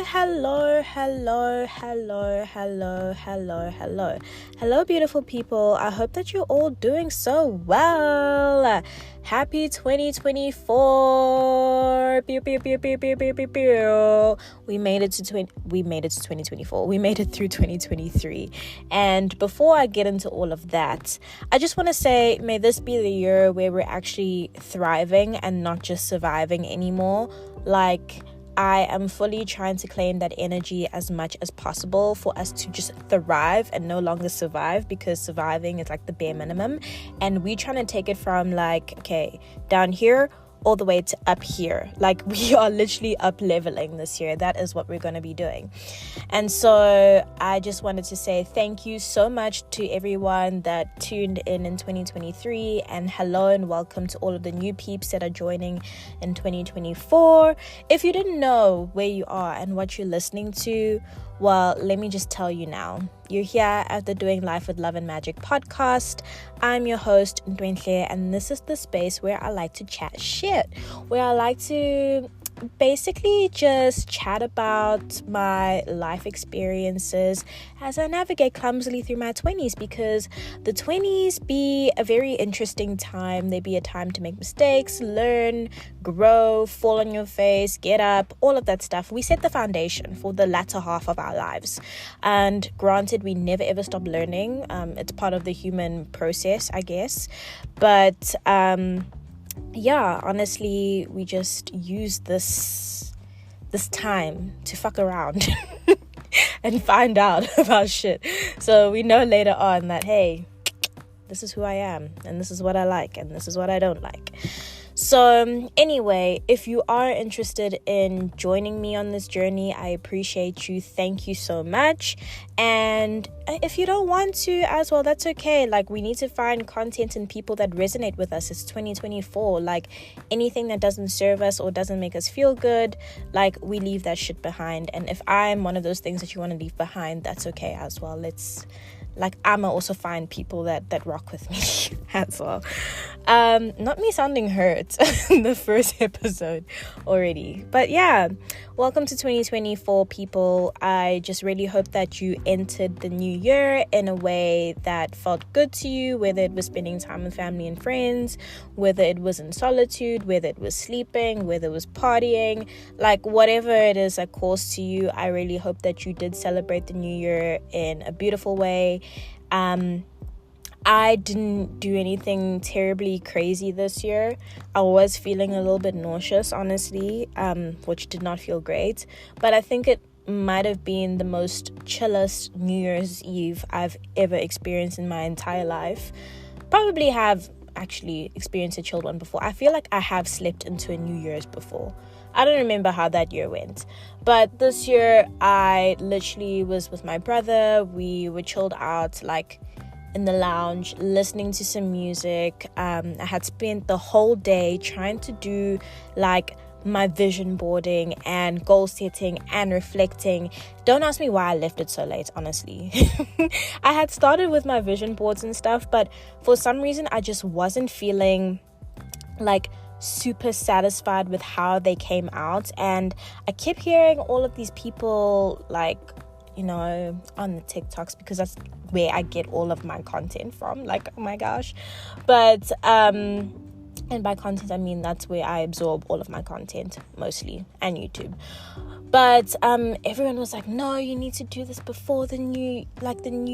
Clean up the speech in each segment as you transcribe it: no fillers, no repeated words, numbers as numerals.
Hello, beautiful people. I hope that you're all doing so well. Happy 2024. Pew, pew, pew, pew, pew, pew, pew, pew. We made it to 2024. We made it through 2023. And before I get into all of that, I just want to say, may this be the year where we're actually thriving and not just surviving anymore. Like, I am fully trying to claim that energy as much as possible for us to just thrive and no longer survive, because surviving is like the bare minimum. And we're trying to take it from like, okay, down here all the way to up here. Like, we are literally up leveling this year. That is what we're going to be doing. And so I just wanted to say thank you so much to everyone that tuned in 2023, and hello and welcome to all of the new peeps that are joining in 2024. If you didn't know where you are and what you're listening to, well, let me just tell you now. You're here at the Doing Life with Love and Magic podcast. I'm your host, Ndwenhle, and this is the space where I like to chat shit, where I like to basically just chat about my life experiences as I navigate clumsily through my 20s, because the 20s be a very interesting time. They be a time to make mistakes, learn, grow, fall on your face, get up, all of that stuff. We set the foundation for the latter half of our lives, and granted, we never ever stop learning. It's part of the human process, I guess, but yeah, honestly, we just use this time to fuck around and find out about shit, so we know later on that, hey, this is who I am, and this is what I like, and this is what I don't like. So anyway, if you are interested in joining me on this journey, I appreciate you. Thank you so much. And if you don't want to as well, that's okay. Like, we need to find content and people that resonate with us. It's 2024. Like, anything that doesn't serve us or doesn't make us feel good, like, we leave that shit behind. And if I'm one of those things that you want to leave behind, that's okay as well. I'ma also find people that rock with me as well. Not me sounding hurt in the first episode already. But yeah, welcome to 2024, people. I just really hope that you entered the new year in a way that felt good to you, whether it was spending time with family and friends, whether it was in solitude, whether it was sleeping, whether it was partying, like whatever it is that calls to you. I really hope that you did celebrate the new year in a beautiful way. I didn't do anything terribly crazy this year. I was feeling a little bit nauseous, honestly, which did not feel great. But I think it might have been the most chillest New Year's Eve I've ever experienced in my entire life. Probably have actually experienced a chilled one before. I feel like I have slept into a New Year's before. I don't remember how that year went. But this year, I literally was with my brother. We were chilled out, like, in the lounge, listening to some music. I had spent the whole day trying to do, like, my vision boarding and goal setting and reflecting. Don't ask me why I left it so late, honestly. I had started with my vision boards and stuff, but for some reason, I just wasn't feeling, like, super satisfied with how they came out. And I kept hearing all of these people, like, you know, on the TikToks, because that's where I get all of my content from, like, oh my gosh. But and by content, I mean that's where I absorb all of my content mostly, and YouTube. But everyone was like, no, you need to do this before the new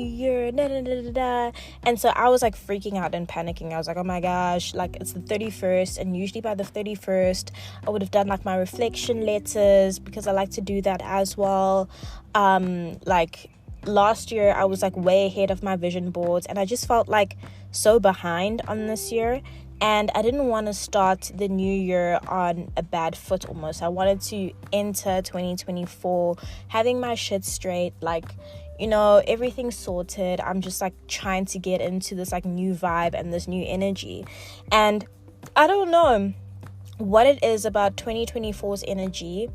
year, da, da, da, da, da. And so I was like freaking out and panicking. I was like, oh my gosh, like, it's the 31st, and usually by the 31st I would have done like my reflection letters, because I like to do that as well. Like, last year I was like way ahead of my vision boards, and I just felt like so behind on this year. And I didn't want to start the new year on a bad foot almost. I wanted to enter 2024 having my shit straight, like, you know, everything sorted. I'm just like trying to get into this like new vibe and this new energy. And I don't know what it is about 2024's energy.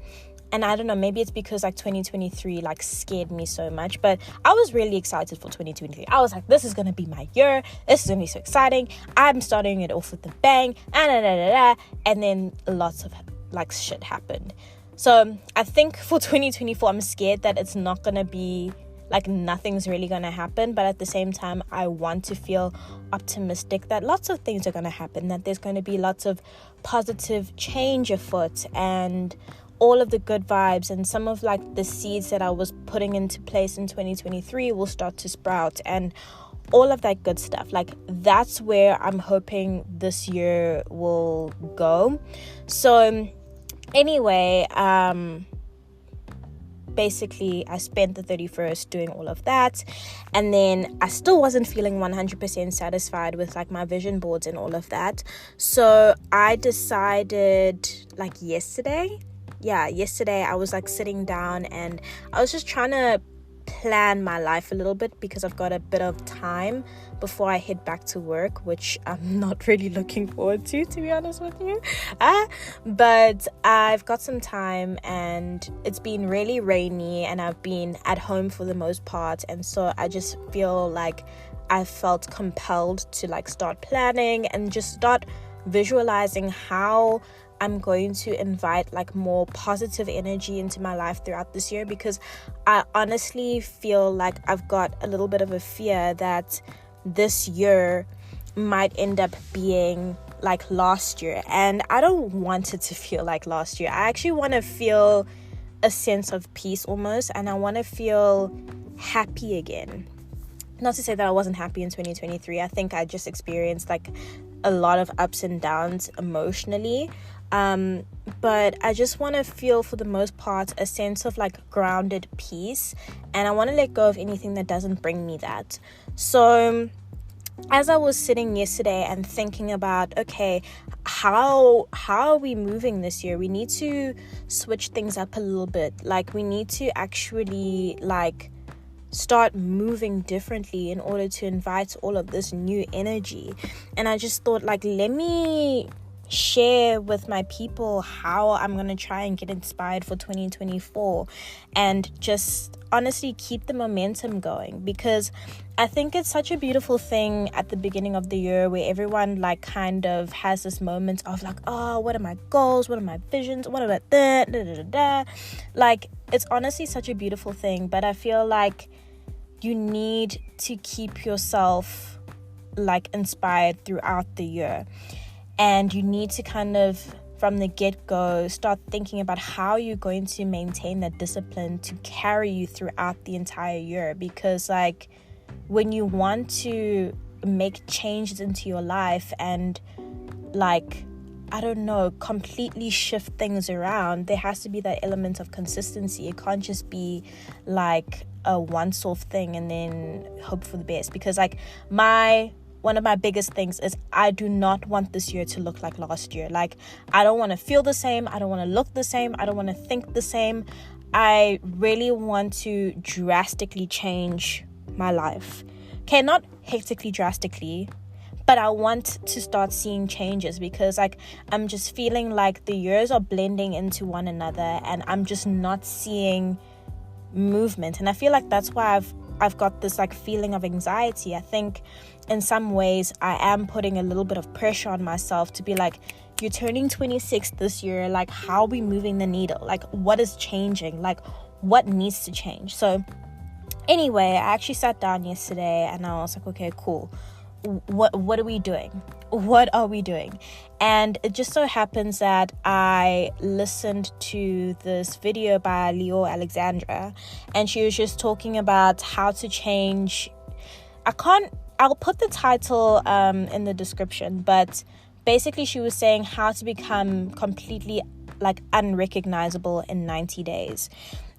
And I don't know, maybe it's because like 2023 like scared me so much, but I was really excited for 2023. I was like, this is going to be my year. This is going to be so exciting. I'm starting it off with a bang. And then lots of like shit happened. So I think for 2024, I'm scared that it's not going to be like nothing's really going to happen. But at the same time, I want to feel optimistic that lots of things are going to happen, that there's going to be lots of positive change afoot, and all of the good vibes and some of like the seeds that I was putting into place in 2023 will start to sprout, and all of that good stuff. Like, that's where I'm hoping this year will go. So anyway, basically I spent the 31st doing all of that, and then I still wasn't feeling 100% satisfied with like my vision boards and all of that. So I decided like yesterday I was like sitting down and I was just trying to plan my life a little bit, because I've got a bit of time before I head back to work, which I'm not really looking forward to be honest with you. But I've got some time, and it's been really rainy, and I've been at home for the most part, and so I just feel like I felt compelled to like start planning and just start visualizing how I'm going to invite like more positive energy into my life throughout this year, because I honestly feel like I've got a little bit of a fear that this year might end up being like last year, and I don't want it to feel like last year. I actually want to feel a sense of peace almost, and I want to feel happy again. Not to say that I wasn't happy in 2023. I think I just experienced like a lot of ups and downs emotionally. But I just want to feel, for the most part, a sense of like grounded peace, and I want to let go of anything that doesn't bring me that. So as I was sitting yesterday and thinking about, okay, how are we moving this year? We need to switch things up a little bit. Like, we need to actually like start moving differently in order to invite all of this new energy. And I just thought, like, let me share with my people how I'm going to try and get inspired for 2024, and just honestly keep the momentum going, because I think it's such a beautiful thing at the beginning of the year where everyone like kind of has this moment of like, oh, what are my goals? What are my visions? What about that? Like, it's honestly such a beautiful thing, but I feel like you need to keep yourself like inspired throughout the year. And you need to kind of, from the get-go, start thinking about how you're going to maintain that discipline to carry you throughout the entire year. Because, like, when you want to make changes into your life and, like, I don't know, completely shift things around, there has to be that element of consistency. It can't just be, like, a once-off thing and then hope for the best. Because, like, one of my biggest things is I do not want this year to look like last year. Like, I don't want to feel the same. I don't want to look the same. I don't want to think the same. I really want to drastically change my life. Okay, not hectically drastically, but I want to start seeing changes, because like I'm just feeling like the years are blending into one another and I'm just not seeing movement. And I feel like that's why I've got this like feeling of anxiety. I think in some ways I am putting a little bit of pressure on myself to be like, you're turning 26 this year, like how are we moving the needle? Like what is changing? Like what needs to change? So anyway, I actually sat down yesterday and I was like, okay, cool. What are we doing? What are we doing? And it just so happens that I listened to this video by Leo Alexandra, and she was just talking about how to change. I'll put the title in the description, but basically she was saying how to become completely like unrecognizable in 90 days.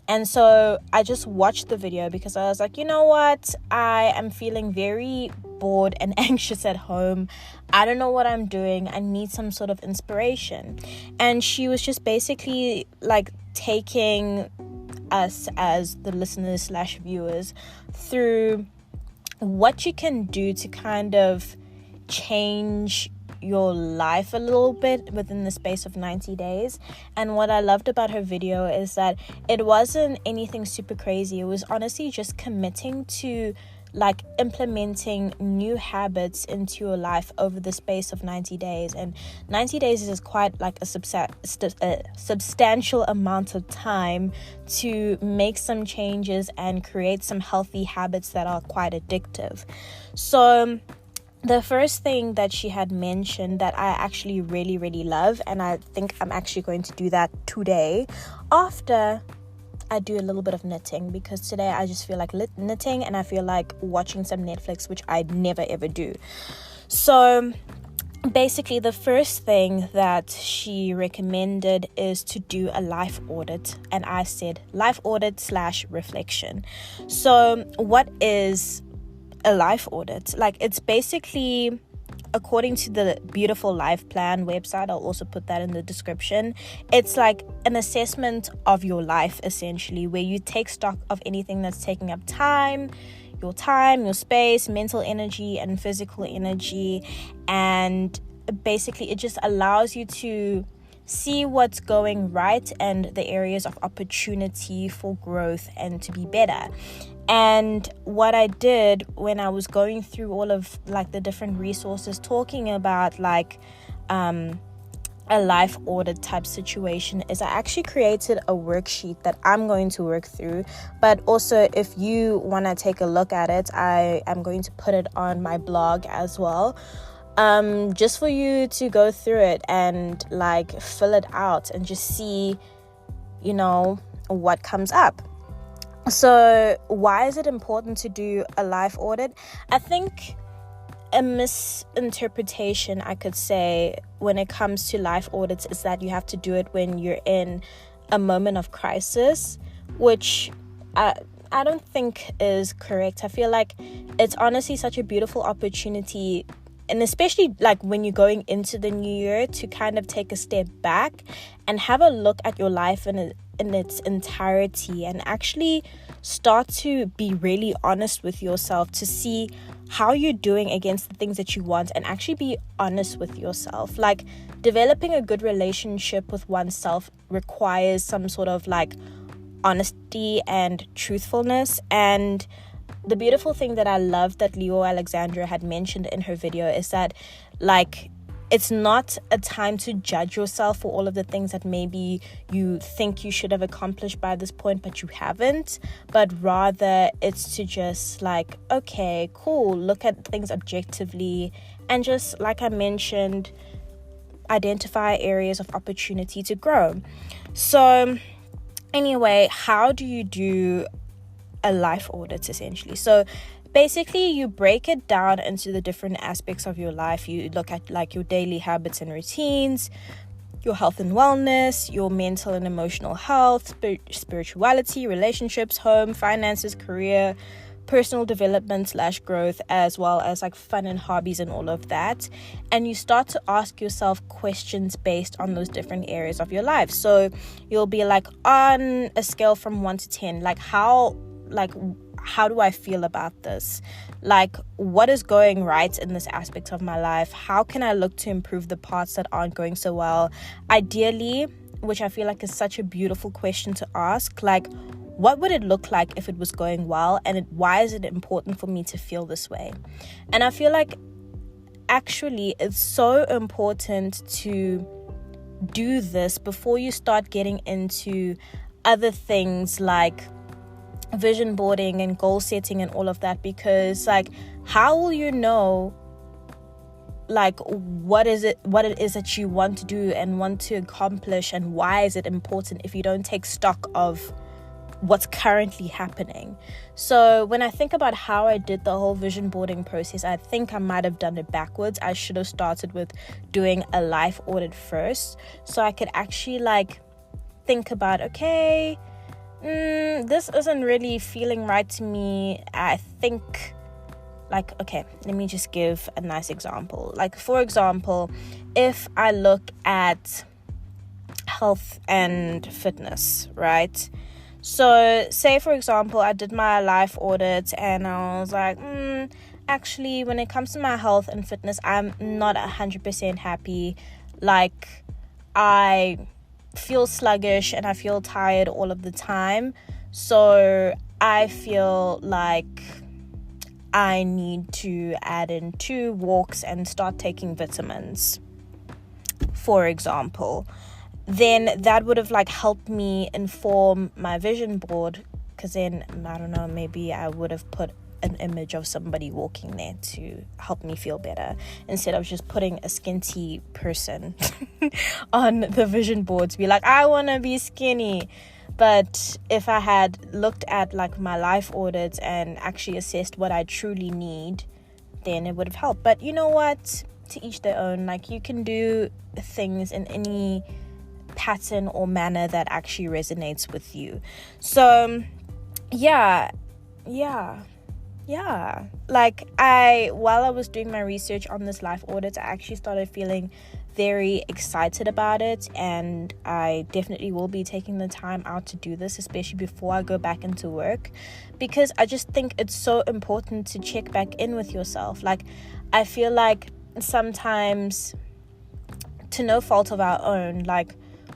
And so I just watched the video because I was like, you know what? I am feeling very bored and anxious at home. I don't know what I'm doing. I need some sort of inspiration. And she was just basically like taking us as the listeners / viewers through what you can do to kind of change your life a little bit within the space of 90 days. And what I loved about her video is that it wasn't anything super crazy. It was honestly just committing to like implementing new habits into your life over the space of 90 days. And 90 days is quite like a substantial amount of time to make some changes and create some healthy habits that are quite addictive. So the first thing that she had mentioned that I actually really, really love, and I think I'm actually going to do that today after I do a little bit of knitting, because today I just feel like knitting and I feel like watching some Netflix, which I never ever do. So basically the first thing that she recommended is to do a life audit, and I said life audit / reflection. So what is a life audit? Like, it's basically, according to the Beautiful Life Plan website, I'll also put that in the description, it's like an assessment of your life, essentially, where you take stock of anything that's taking up your space, mental energy, and physical energy. And basically it just allows you to see what's going right and the areas of opportunity for growth and to be better. And what I did when I was going through all of like the different resources talking about like a life audit type situation is I actually created a worksheet that I'm going to work through. But also, if you want to take a look at it, I am going to put it on my blog as well, just for you to go through it and like fill it out and just see, you know, what comes up. So why is it important to do a life audit? I think a misinterpretation, I could say, when it comes to life audits is that you have to do it when you're in a moment of crisis, which I don't think is correct. I feel like it's honestly such a beautiful opportunity, and especially like when you're going into the new year, to kind of take a step back and have a look at your life in its entirety and actually start to be really honest with yourself to see how you're doing against the things that you want, and actually be honest with yourself. Like, developing a good relationship with oneself requires some sort of like honesty and truthfulness. And the beautiful thing that I love that Leo Alexandra had mentioned in her video is that, like, it's not a time to judge yourself for all of the things that maybe you think you should have accomplished by this point, but you haven't. But rather, it's to just like, okay, cool, look at things objectively. And just, like I mentioned, identify areas of opportunity to grow. So anyway, how do you do a life audit, essentially? So basically, you break it down into the different aspects of your life. You look at like your daily habits and routines, your health and wellness, your mental and emotional health, spirituality, relationships, home, finances, career, personal development / growth, as well as like fun and hobbies and all of that. And you start to ask yourself questions based on those different areas of your life. So you'll be like, on a scale from 1 to 10, like how do I feel about this? Like, what is going right in this aspect of my life? How can I look to improve the parts that aren't going so well? Ideally, which I feel like is such a beautiful question to ask, like, what would it look like if it was going well? And why is it important for me to feel this way? And I feel like actually it's so important to do this before you start getting into other things like vision boarding and goal setting and all of that, because like, how will you know like what it is that you want to do and want to accomplish, and why is it important if you don't take stock of what's currently happening? So when I think about how I did the whole vision boarding process, I think I might have done it backwards. I should have started with doing a life audit first, so I could actually like think about, okay, this isn't really feeling right to me. I think, like, okay, let me just give a nice example. Like, for example, if I look at health and fitness, right? So say, for example, I did my life audit and I was like, actually, when it comes to my health and fitness, I'm not 100% happy. Like, I feel sluggish and I feel tired all of the time. So I feel like I need to add in 2 walks and start taking vitamins, for example, then that would have helped me inform my vision board, because then, I don't know, maybe I would have put an image of somebody walking there to help me feel better, instead of just putting a skinty person on the vision board to be like, I want to be skinny. But if I had looked at my life audits and actually assessed what I truly need, then it would have helped. But you know what? To each their own. You can do things in any pattern or manner that actually resonates with you. So yeah. While I was doing my research on this life audit, I actually started feeling very excited about it, and I definitely will be taking the time out to do this, especially before I go back into work, because I just think it's so important to check back in with yourself. I feel like sometimes, to no fault of our own,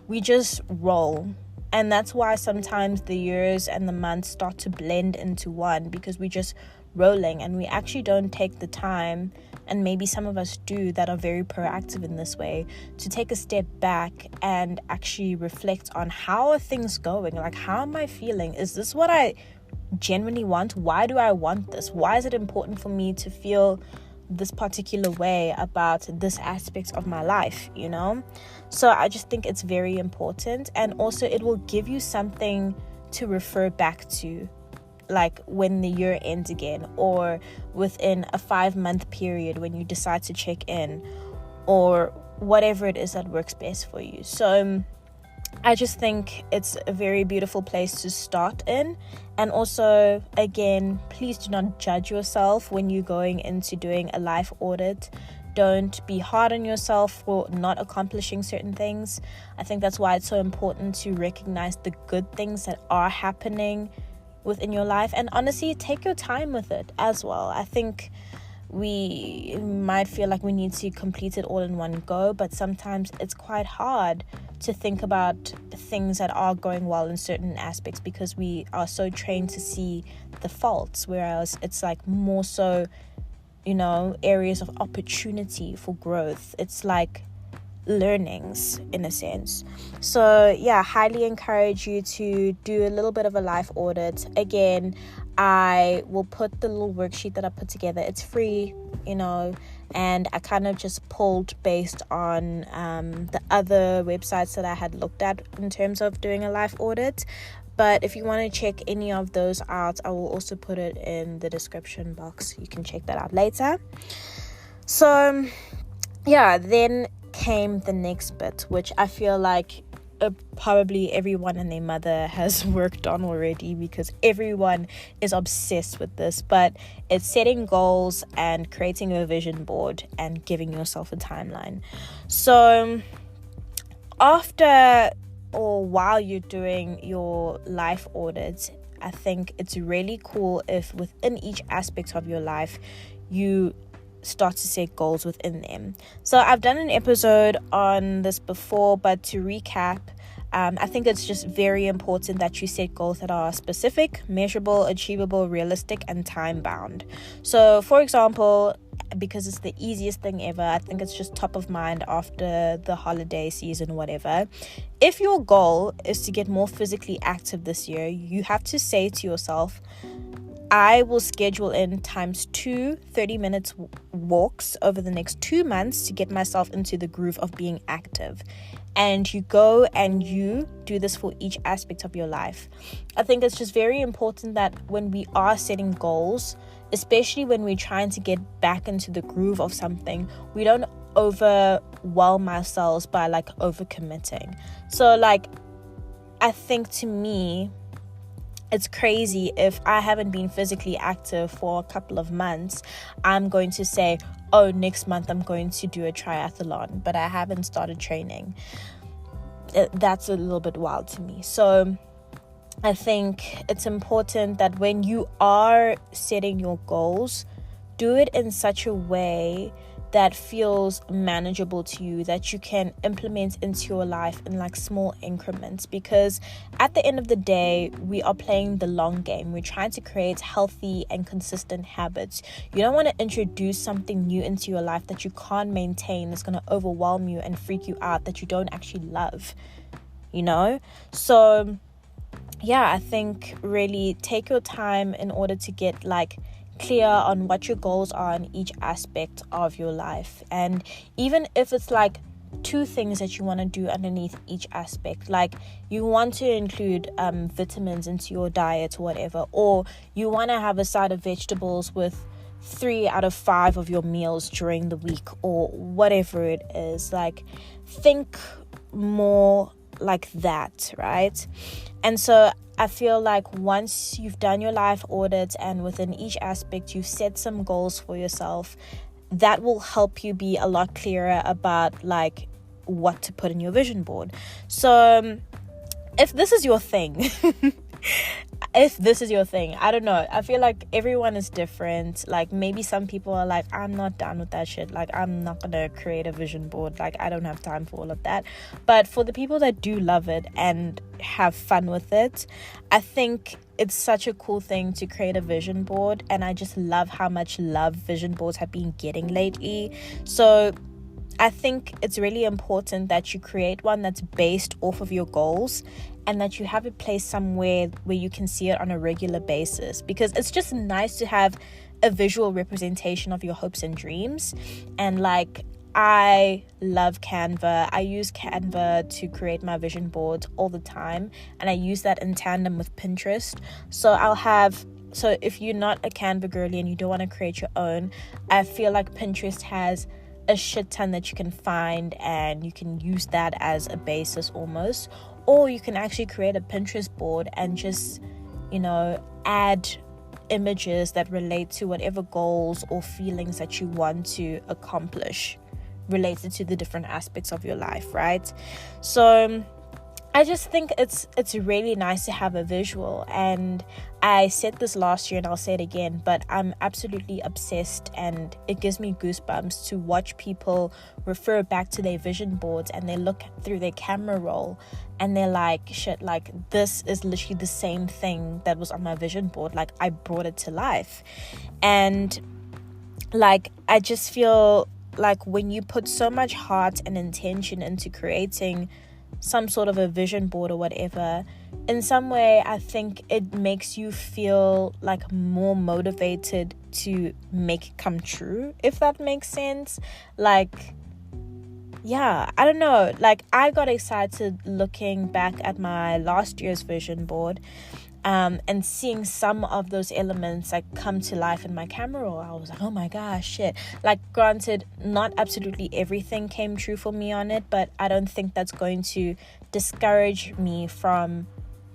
we just roll. And that's why sometimes the years and the months start to blend into one, because we just rolling and we actually don't take the time, and maybe some of us do that are very proactive in this way, to take a step back and actually reflect on how are things going. How am I feeling? Is this what I genuinely want? Why do I want this? Why is it important for me to feel this particular way about this aspect of my life, So I just think it's very important, and also it will give you something to refer back to, when the year ends again, or within a 5-month period when you decide to check in, or whatever it is that works best for you. So I just think it's a very beautiful place to start in. And also, again, please do not judge yourself when you're going into doing a life audit. Don't be hard on yourself for not accomplishing certain things. I think that's why it's so important to recognize the good things that are happening within your life, and honestly, take your time with it as well. I think we might feel like we need to complete it all in one go, but sometimes it's quite hard to think about things that are going well in certain aspects, because we are so trained to see the faults, whereas it's more so, areas of opportunity for growth. It's learnings in a sense. So yeah, highly encourage you to do a little bit of a life audit. Again, I will put the little worksheet that I put together. It's free, and I kind of just pulled based on the other websites that I had looked at in terms of doing a life audit. But if you want to check any of those out, I will also put it in the description box. You can check that out later. So yeah, then came the next bit, which I feel like probably everyone and their mother has worked on already, because everyone is obsessed with this, but it's setting goals and creating a vision board and giving yourself a timeline. So after or while you're doing your life audit, I think it's really cool if within each aspect of your life you start to set goals within them. So I've done an episode on this before, but to recap, I think it's just very important that you set goals that are specific, measurable, achievable, realistic, and time bound. So for example, because it's the easiest thing ever, I think it's just top of mind after the holiday season, whatever. If your goal is to get more physically active this year, you have to say to yourself, I will schedule in times 2 30-minute walks over the next 2 months to get myself into the groove of being active. And you go and you do this for each aspect of your life. I think it's just very important that when we are setting goals, especially when we're trying to get back into the groove of something, we don't overwhelm ourselves by overcommitting. So I think, to me, it's crazy if I haven't been physically active for a couple of months, I'm going to say, oh, next month I'm going to do a triathlon, but I haven't started training. That's a little bit wild to me. So I think it's important that when you are setting your goals, do it in such a way that feels manageable to you, that you can implement into your life in like small increments. Because at the end of the day, we are playing the long game. We're trying to create healthy and consistent habits. You don't want to introduce something new into your life that you can't maintain. It's going to overwhelm you and freak you out, that you don't actually love, So yeah, I think really take your time in order to get like clear on what your goals are in each aspect of your life. And even if it's like 2 things that you want to do underneath each aspect, like you want to include vitamins into your diet or whatever, or you want to have a side of vegetables with 3 out of 5 of your meals during the week, or whatever it is, like think more like that, right? And so I feel like once you've done your life audit and within each aspect you've set some goals for yourself, that will help you be a lot clearer about like what to put in your vision board. So if this is your thing, I don't know, I feel like everyone is different. Like maybe some people are like, I'm not done with that shit, like I'm not gonna create a vision board, like I don't have time for all of that. But for the people that do love it and have fun with it, I think it's such a cool thing to create a vision board. And I just love how much love vision boards have been getting lately. So I think it's really important that you create one that's based off of your goals, and that you have it placed somewhere where you can see it on a regular basis, because it's just nice to have a visual representation of your hopes and dreams. And like, I love Canva. I use Canva to create my vision boards all the time, and I use that in tandem with Pinterest. So if you're not a Canva girly and you don't want to create your own, I feel like Pinterest has a shit ton that you can find, and you can use that as a basis almost. Or you can actually create a Pinterest board and just, add images that relate to whatever goals or feelings that you want to accomplish related to the different aspects of your life, right? So I just think it's really nice to have a visual. And I said this last year and I'll say it again, but I'm absolutely obsessed, and it gives me goosebumps to watch people refer back to their vision boards and they look through their camera roll and they're like, shit, like this is literally the same thing that was on my vision board, like I brought it to life. And like, I just feel like when you put so much heart and intention into creating some sort of a vision board or whatever, in some way I think it makes you feel like more motivated to make it come true, if that makes sense. Like, yeah, I don't know, like I got excited looking back at my last year's vision board, and seeing some of those elements like come to life in my camera roll. I was like, oh my gosh, shit. Like, granted, not absolutely everything came true for me on it, but I don't think that's going to discourage me from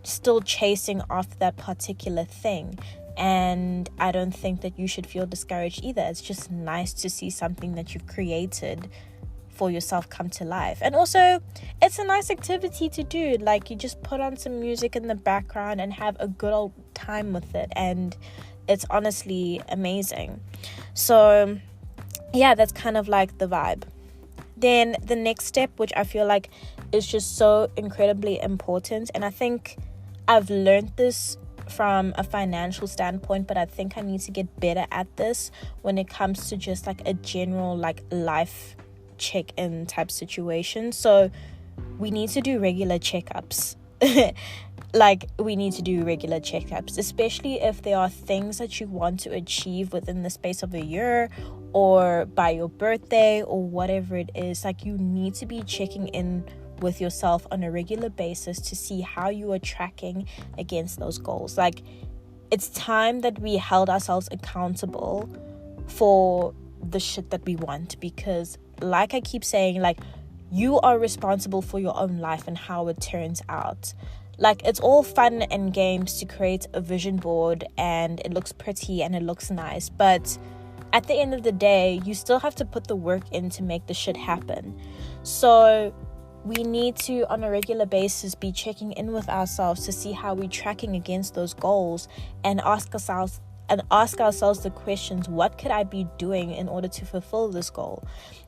still chasing after that particular thing. And I don't think that you should feel discouraged either. It's just nice to see something that you've created for yourself come to life. And also, it's a nice activity to do. Like, you just put on some music in the background and have a good old time with it, and it's honestly amazing. So yeah, that's kind of like the vibe. Then the next step, which I feel like is just so incredibly important, and I think I've learned this from a financial standpoint, but I think I need to get better at this when it comes to just like a general like life check-in type situation. So we need to do regular checkups. Like, we need to do regular checkups, especially if there are things that you want to achieve within the space of a year or by your birthday or whatever it is. Like, you need to be checking in with yourself on a regular basis to see how you are tracking against those goals. Like, it's time that we held ourselves accountable for the shit that we want, because like I keep saying, like, you are responsible for your own life and how it turns out. Like, it's all fun and games to create a vision board and it looks pretty and it looks nice, but at the end of the day, you still have to put the work in to make the shit happen. So we need to, on a regular basis, be checking in with ourselves to see how we're tracking against those goals, and ask ourselves and ask ourselves the questions, what could I be doing in order to fulfill this goal?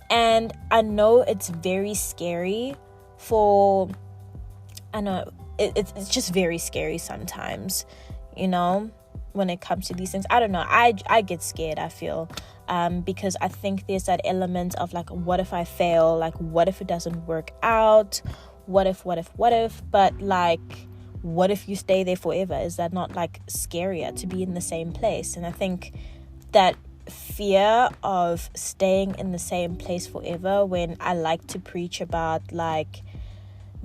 And I know it's very scary it's just very scary sometimes, when it comes to these things. I don't know, I get scared, I feel, because I think there's that element of like, what if I fail? Like, what if it doesn't work out? What if? But like, what if you stay there forever? Is that not like scarier to be in the same place? And I think that fear of staying in the same place forever, when I like to preach about like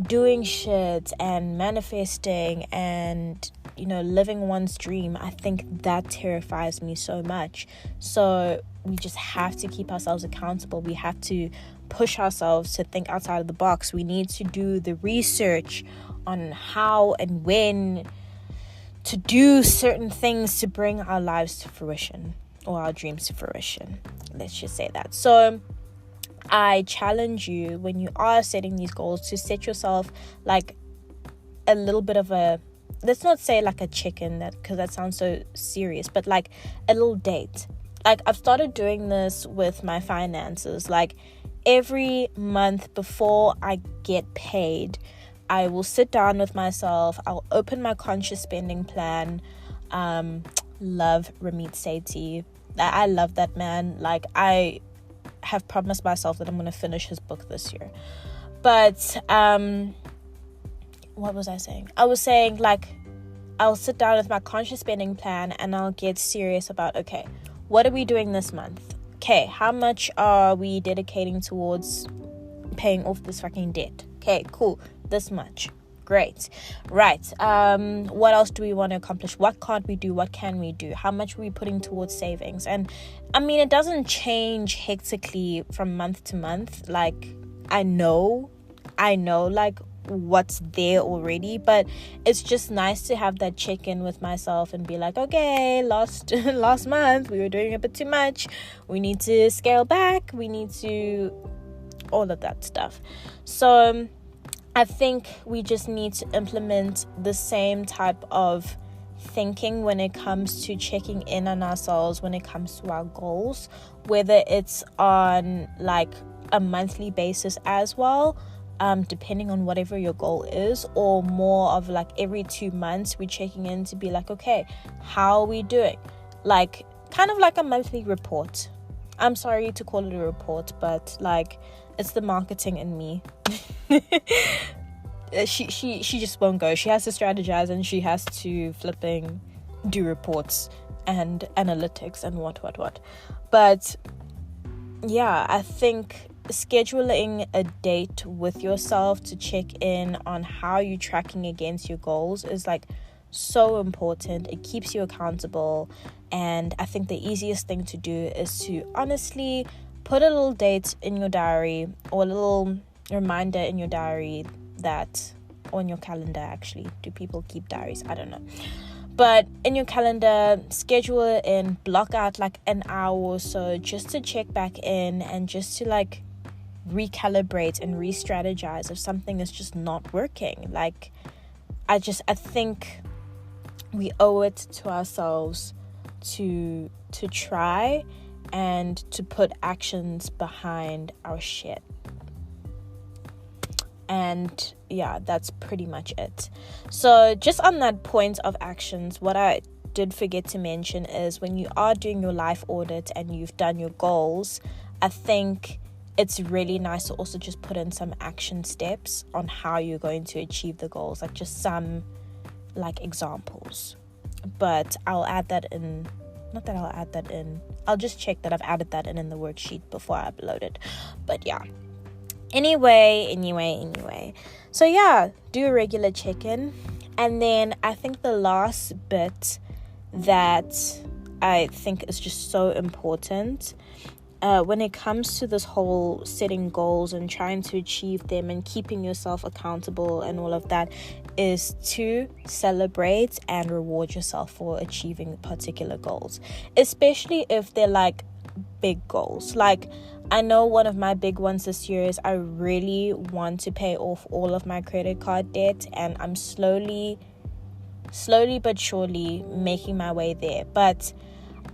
doing shit and manifesting and living one's dream, I think that terrifies me so much. So we just have to keep ourselves accountable. We have to push ourselves to think outside of the box. We need to do the research on how and when to do certain things to bring our lives to fruition, or our dreams to fruition. Let's just say that. So I challenge you, when you are setting these goals, to set yourself like a little bit of a, let's not say like a chicken, that because that sounds so serious, but like a little date. Like, I've started doing this with my finances. Like, every month before I get paid, I will sit down with myself. I'll open my conscious spending plan. Love Ramit Sethi. I love that man. Like, I have promised myself that I'm going to finish his book this year. But what was I saying? I was saying, like, I'll sit down with my conscious spending plan and I'll get serious about, okay, what are we doing this month? Okay, how much are we dedicating towards paying off this fucking debt? Okay, cool. This much. Great. Right. What else do we want to accomplish? What can't we do? What can we do? How much are we putting towards savings? And I mean, it doesn't change hectically from month to month. Like, I know like what's there already, but it's just nice to have that check-in with myself and be like, okay, last month we were doing a bit too much. We need to scale back. We need to all of that stuff. So I think we just need to implement the same type of thinking when it comes to checking in on ourselves, when it comes to our goals, whether it's on like a monthly basis as well, depending on whatever your goal is, or more of like every 2 months we're checking in to be like, okay, how are we doing? Like, kind of like a monthly report. I'm sorry to call it a report, but like, it's the marketing in me. She just won't go. She has to strategize and she has to flipping do reports and analytics and what. But yeah, I think scheduling a date with yourself to check in on how you're tracking against your goals is like so important. It keeps you accountable, and I think the easiest thing to do is to honestly put a little date in your diary, or a little reminder in your diary, that on your calendar. Actually, do people keep diaries? I don't know. But in your calendar, schedule it in, block out like an hour or so just to check back in and just to like recalibrate and re-strategize if something is just not working. Like, I think we owe it to ourselves to try and to put actions behind our shit. And yeah, that's pretty much it. So just on that point of actions, what I did forget to mention is, when you are doing your life audit and you've done your goals, I think it's really nice to also just put in some action steps on how you're going to achieve the goals, like just some like examples. But I'll add that in. I'll just check that I've added that in the worksheet before I upload it. But yeah. Anyway. So yeah, do a regular check-in. And then I think the last bit that I think is just so important when it comes to this whole setting goals and trying to achieve them and keeping yourself accountable and all of that, is to celebrate and reward yourself for achieving particular goals, especially if they're like big goals. Like, I know one of my big ones this year is I really want to pay off all of my credit card debt, and I'm slowly slowly but surely making my way there. But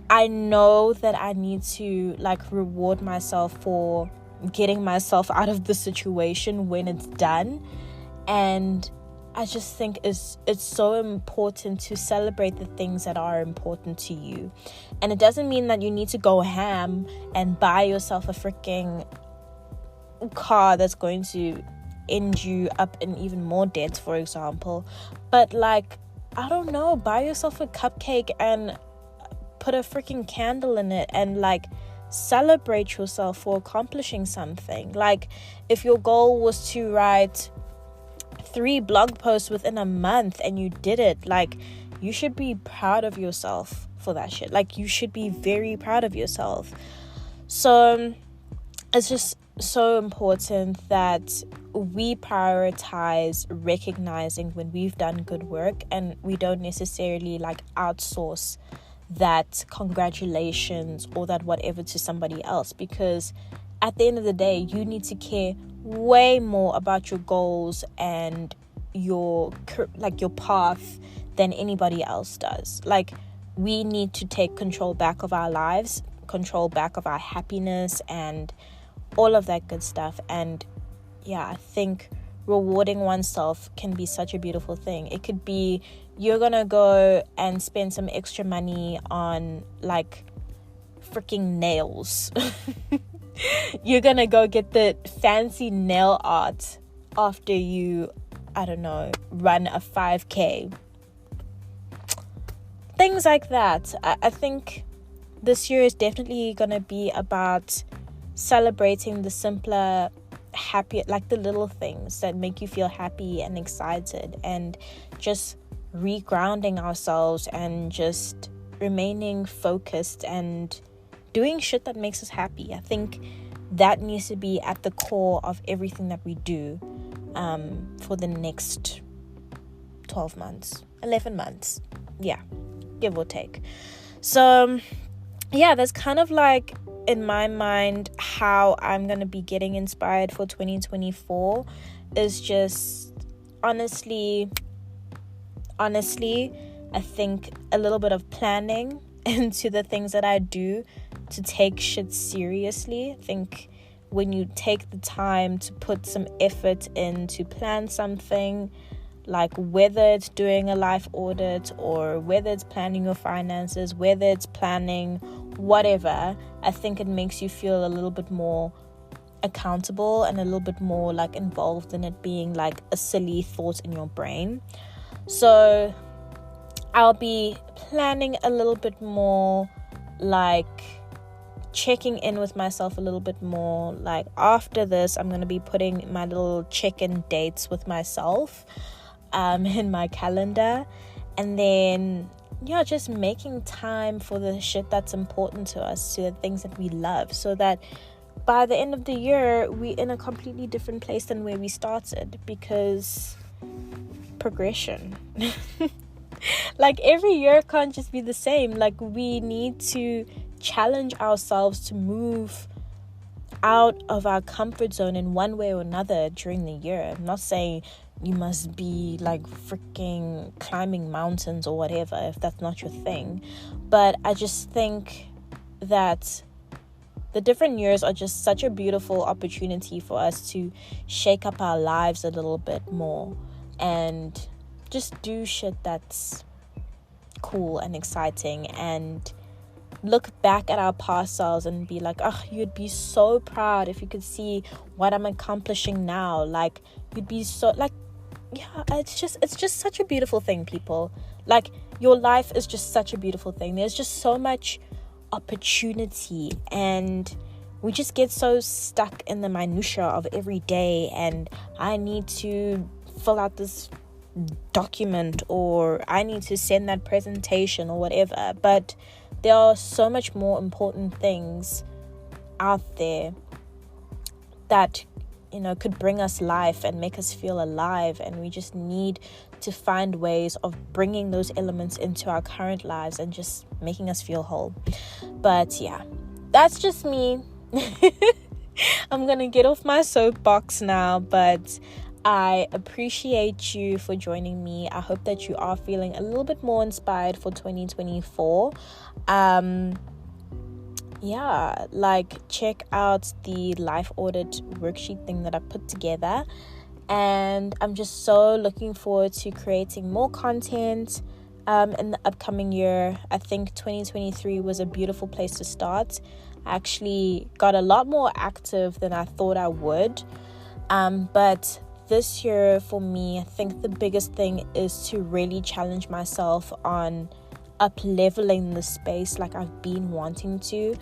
I know that I need to like reward myself for getting myself out of the situation when it's done. And I just think it's so important to celebrate the things that are important to you. And it doesn't mean that you need to go ham and buy yourself a freaking car that's going to end you up in even more debt, for example. But like, I don't know, buy yourself a cupcake and put a freaking candle in it and like celebrate yourself for accomplishing something. Like, if your goal was to write 3 blog posts within a month and you did it, like, you should be proud of yourself for that shit. Like, you should be very proud of yourself. So it's just so important that we prioritize recognizing when we've done good work, and we don't necessarily like outsource that congratulations or that whatever to somebody else, because at the end of the day, you need to care way more about your goals and your path than anybody else does. Like, we need to take control back of our lives, control back of our happiness, and all of that good stuff. And yeah, I think rewarding oneself can be such a beautiful thing. It could be you're gonna go and spend some extra money on like freaking nails. You're gonna go get the fancy nail art after you, I don't know, run a 5K. Things like that. I think this year is definitely gonna be about celebrating the simpler, happy, like the little things that make you feel happy and excited, and just regrounding ourselves and just remaining focused and doing shit that makes us happy. I think that needs to be at the core of everything that we do for the next 12 months, 11 months, yeah, give or take. So yeah, that's kind of like, in my mind, how I'm going to be getting inspired for 2024 is just honestly, I think a little bit of planning into the things that I do to take shit seriously. I think when you take the time to put some effort in to plan something, like whether it's doing a life audit or whether it's planning your finances, whether it's planning whatever, I think it makes you feel a little bit more accountable and a little bit more like involved in it being like a silly thought in your brain. So I'll be planning a little bit more, like checking in with myself a little bit more. Like after this, I'm going to be putting my little check-in dates with myself in my calendar, and then just making time for the shit that's important to us, to the things that we love, so that by the end of the year we're in a completely different place than where we started, because progression. Like every year can't just be the same. Like we need to challenge ourselves to move out of our comfort zone in one way or another during the year. I'm not saying you must be like freaking climbing mountains or whatever if that's not your thing, but I just think that the different years are just such a beautiful opportunity for us to shake up our lives a little bit more and just do shit that's cool and exciting, and look back at our past selves and be like, oh, you'd be so proud if you could see what I'm accomplishing now. Like you'd be so like, yeah, it's just such a beautiful thing, people. Like your life is just such a beautiful thing. There's just so much opportunity, and we just get so stuck in the minutia of every day, and I need to fill out this document, or I need to send that presentation or whatever. But there are so much more important things out there that, you know, could bring us life and make us feel alive, and we just need to find ways of bringing those elements into our current lives and just making us feel whole. But yeah, that's just me. I'm gonna get off my soapbox now, but I appreciate you for joining me. I hope that you are feeling a little bit more inspired for 2024. Check out the life audit worksheet thing that I put together. And I'm just so looking forward to creating more content in the upcoming year. I think 2023 was a beautiful place to start. I actually got a lot more active than I thought I would. But this year for me, I think the biggest thing is to really challenge myself on up-leveling the space like I've been wanting to.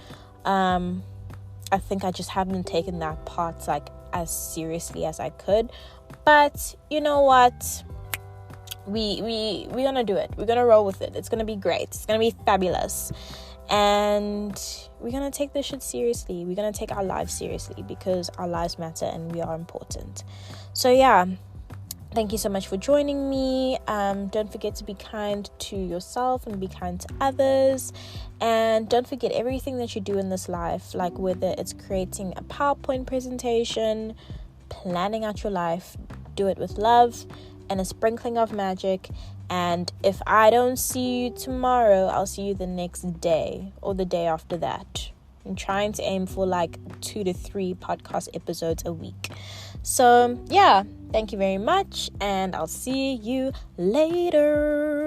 I think I just haven't taken that part like as seriously as I could. But you know what? We're gonna do it. We're gonna roll with it. It's gonna be great. It's gonna be fabulous. And we're gonna take this shit seriously. We're gonna take our lives seriously because our lives matter and we are important. So yeah, thank you so much for joining me. Don't forget to be kind to yourself and be kind to others. And don't forget everything that you do in this life, like whether it's creating a PowerPoint presentation, planning out your life, do it with love and a sprinkling of magic. And if I don't see you tomorrow, I'll see you the next day or the day after that. I'm trying to aim for like 2 to 3 podcast episodes a week. So yeah, thank you very much, and I'll see you later.